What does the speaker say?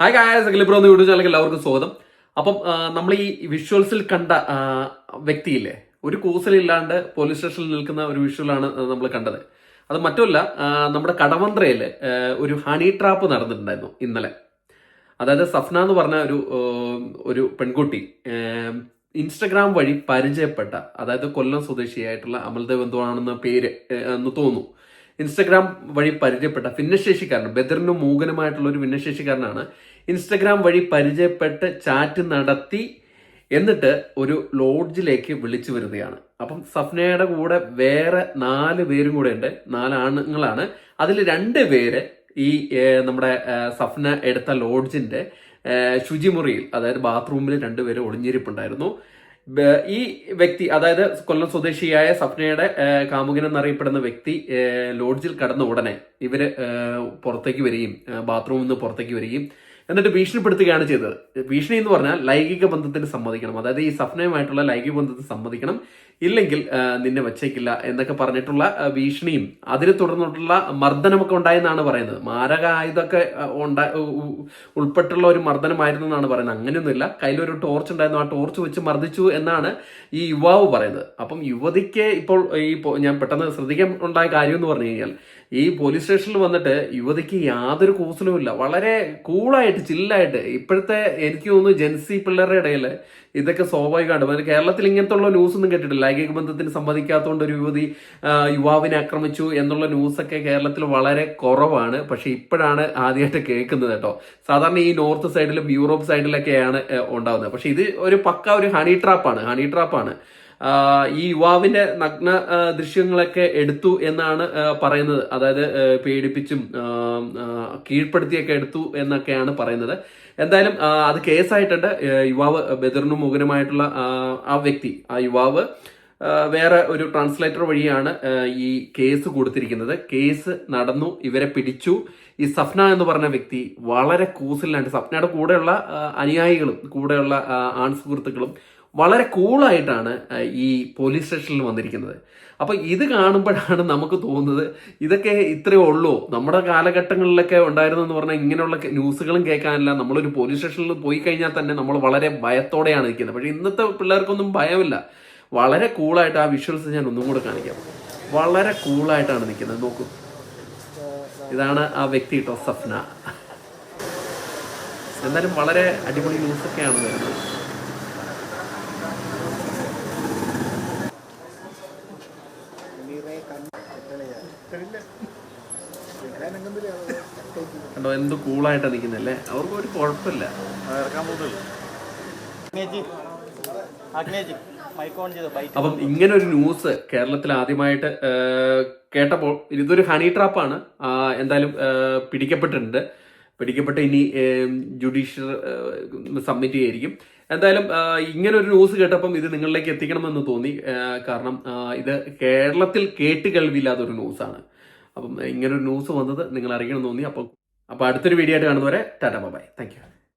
Hi guys, അഖിലപ്രോ എന്ന YouTube ചാനലിലേക്ക് എല്ലാവർക്കും സ്വാഗതം. അപ്പം നമ്മൾ ഈ വിഷ്വൽസിൽ കണ്ട വ്യക്തിയില്ലേ, ഒരു കൂസലില്ലാണ്ട് പോലീസ് സ്റ്റേഷനിൽ നിൽക്കുന്ന ഒരു വിഷ്വലാണ് നമ്മൾ കണ്ടത്. അത് മറ്റുമല്ല, നമ്മുടെ കടവന്ത്രയിൽ ഒരു ഹണി ട്രാപ്പ് നടന്നിട്ടുണ്ടായിരുന്നു ഇന്നലെ. അതായത് സഫ്ന എന്ന് പറഞ്ഞ ഒരു പെൺകുട്ടി ഇൻസ്റ്റഗ്രാം വഴി പരിചയപ്പെട്ട, അതായത് കൊല്ലം സ്വദേശിയായിട്ടുള്ള അമൽദേവ് എന്തോ ആണെന്ന പേര് എന്ന് തോന്നുന്നു. ഇൻസ്റ്റഗ്രാം വഴി പരിചയപ്പെട്ട ഭിന്നശേഷിക്കാരൻ, ബദറിനും മൂകനുമായിട്ടുള്ള ഒരു ഭിന്നശേഷിക്കാരനാണ്. ഇൻസ്റ്റഗ്രാം വഴി പരിചയപ്പെട്ട് ചാറ്റ് നടത്തി എന്നിട്ട് ഒരു ലോഡ്ജിലേക്ക് വിളിച്ചു വരുന്നതാണ്. അപ്പം സഫ്നയുടെ കൂടെ വേറെ 4 പേരും കൂടെ ഉണ്ട്, 4 ആണുങ്ങളാണ്. അതിൽ 2 പേര് ഈ നമ്മുടെ സഫ്ന എടുത്ത ലോഡ്ജിന്റെ ശുചിമുറിയിൽ, അതായത് ബാത്റൂമിൽ 2 പേര് ഒളിഞ്ഞിരിപ്പുണ്ടായിരുന്നു. ഈ വ്യക്തി, അതായത് കൊല്ലം സ്വദേശിയായ സഫ്നയുടെ കാമുകൻ എന്നറിയപ്പെടുന്ന വ്യക്തി ലോഡ്ജിൽ കടന്ന ഉടനെ ഇവര് പുറത്തേക്ക് വരികയും ബാത്റൂമിൽ നിന്ന് പുറത്തേക്ക് വരികയും എന്നിട്ട് ഭീഷണിപ്പെടുത്തുകയാണ് ചെയ്തത്. ഭീഷണി എന്ന് പറഞ്ഞാൽ ലൈംഗിക ബന്ധത്തിന് സമ്മതിക്കണം, അതായത് ഈ സഫ്നയുമായിട്ടുള്ള ലൈംഗിക ബന്ധത്തിന് സമ്മതിക്കണം, ഇല്ലെങ്കിൽ നിന്നെ വച്ചേക്കില്ല എന്നൊക്കെ പറഞ്ഞിട്ടുള്ള ഭീഷണിയും അതിനെ തുടർന്നിട്ടുള്ള മർദ്ദനമൊക്കെ ഉണ്ടായെന്നാണ് പറയുന്നത്. മാരക ആയുധമൊക്കെ ഉൾപ്പെട്ടുള്ള ഒരു മർദ്ദനമായിരുന്നു എന്നാണ് പറയുന്നത്. അങ്ങനെയൊന്നുമില്ല, കയ്യിലൊരു ടോർച്ച് ഉണ്ടായിരുന്നു, ആ ടോർച്ച് വെച്ച് മർദ്ദിച്ചു എന്നാണ് ഈ യുവാവ് പറയുന്നത്. അപ്പം യുവതിക്ക് ഇപ്പോൾ ഞാൻ പെട്ടെന്ന് ശ്രദ്ധിക്കാൻ ഉണ്ടായ കാര്യം എന്ന് പറഞ്ഞു കഴിഞ്ഞാൽ, ഈ പോലീസ് സ്റ്റേഷനിൽ വന്നിട്ട് യുവതിക്ക് യാതൊരു കൂസലുമില്ല, വളരെ കൂളായിട്ട് ചില്ലായിട്ട്. ഇപ്പോഴത്തെ എനിക്ക് തോന്നുന്നു ജെൻസി പിള്ളേരുടെ ഇടയിൽ ഇതൊക്കെ സ്വാഭാവികമാണ്. കേരളത്തിൽ ഇങ്ങനത്തെ ഉള്ള ന്യൂസ് ഒന്നും കേട്ടിട്ടില്ല. ലൈംഗിക ബന്ധത്തിന് സമ്മതിക്കാത്തതുകൊണ്ട് ഒരു യുവാവിനെ ആക്രമിച്ചു എന്നുള്ള ന്യൂസൊക്കെ കേരളത്തിൽ വളരെ കുറവാണ്. പക്ഷെ ഇപ്പോഴാണ് ആദ്യമായിട്ട് കേൾക്കുന്നത് കേട്ടോ. സാധാരണ ഈ നോർത്ത് സൈഡിലും യൂറോപ്പ് സൈഡിലൊക്കെയാണ് ഉണ്ടാവുന്നത്. പക്ഷെ ഇത് ഒരു ഒരു ഹണി ട്രാപ്പാണ്. ഈ യുവാവിന്റെ നഗ്ന ദൃശ്യങ്ങളൊക്കെ എടുത്തു എന്നാണ് പറയുന്നത്. അതായത് പേടിപ്പിച്ചും കീഴ്പ്പെടുത്തിയൊക്കെ എടുത്തു എന്നൊക്കെയാണ് പറയുന്നത്. എന്തായാലും അത് കേസായിട്ടുണ്ട്. യുവാവ് ബദറിനും മുഖനുമായിട്ടുള്ള ആ യുവാവ് വേറെ ഒരു ട്രാൻസ്ലേറ്റർ വഴിയാണ് ഈ കേസ് കൊടുത്തിരിക്കുന്നത്. കേസ് നടന്നു, ഇവരെ പിടിച്ചു. ഈ സഫ്ന എന്ന് പറഞ്ഞ വ്യക്തി വളരെ കൂസലിലാണ്. സഫ്നയുടെ കൂടെയുള്ള അനുയായികളും കൂടെയുള്ള ആൺ സുഹൃത്തുക്കളും വളരെ കൂളായിട്ടാണ് ഈ പോലീസ് സ്റ്റേഷനിൽ വന്നിരിക്കുന്നത്. അപ്പൊ ഇത് കാണുമ്പോഴാണ് നമുക്ക് തോന്നുന്നത്, ഇതൊക്കെ ഇത്രയേ ഉള്ളൂ. നമ്മുടെ കാലഘട്ടങ്ങളിലൊക്കെ ഉണ്ടായിരുന്നു എന്ന് പറഞ്ഞാൽ ഇങ്ങനെയുള്ള ന്യൂസുകളും കേൾക്കാനില്ല. നമ്മളൊരു പോലീസ് സ്റ്റേഷനിൽ പോയി കഴിഞ്ഞാൽ തന്നെ നമ്മൾ വളരെ ഭയത്തോടെയാണ് നിൽക്കുന്നത്. പക്ഷെ ഇന്നത്തെ പിള്ളേർക്കൊന്നും ഭയമില്ല. വളരെ കൂളായിട്ട് ആ വിഷ്വൽസ് ഞാൻ ഒന്നും കൂടെ കാണിക്കാം. വളരെ കൂളായിട്ടാണ് നിൽക്കുന്നത്. നോക്കൂ, ഇതാണ് ആ വ്യക്തി കേട്ടോ, സഫ്ന. എന്തായാലും വളരെ അടിപൊളി ന്യൂസൊക്കെയാണ് വരുന്നത്. കണ്ടോ, എന്ത് കൂളായിട്ടാണ് നിൽക്കുന്നല്ലേ. അവർക്ക് ഒരു കുഴപ്പമില്ല. അപ്പം ഇങ്ങനെ ഒരു ന്യൂസ് കേരളത്തിൽ ആദ്യമായിട്ട് കേട്ടപ്പോൾ ഇതൊരു ഹണി ട്രാപ്പാണ്. എന്തായാലും പിടിക്കപ്പെട്ട് ഇനി ജുഡീഷ്യൽ സബ്മിറ്റ് ചെയ്യായിരിക്കും. എന്തായാലും ഇങ്ങനെ ഒരു ന്യൂസ് കേട്ടപ്പം ഇത് നിങ്ങളിലേക്ക് എത്തിക്കണമെന്ന് തോന്നി. കാരണം ഇത് കേരളത്തിൽ കേട്ടുകേൾവിയില്ലാത്തൊരു ന്യൂസാണ്. അപ്പം ഇങ്ങനൊരു ന്യൂസ് വന്നത് നിങ്ങൾ അറിയണമെന്ന് തോന്നി. അപ്പോൾ അടുത്തൊരു വീഡിയോ ആയിട്ട് കാണുന്നവരെ ടാറ്റാ ബൈ. Thank you.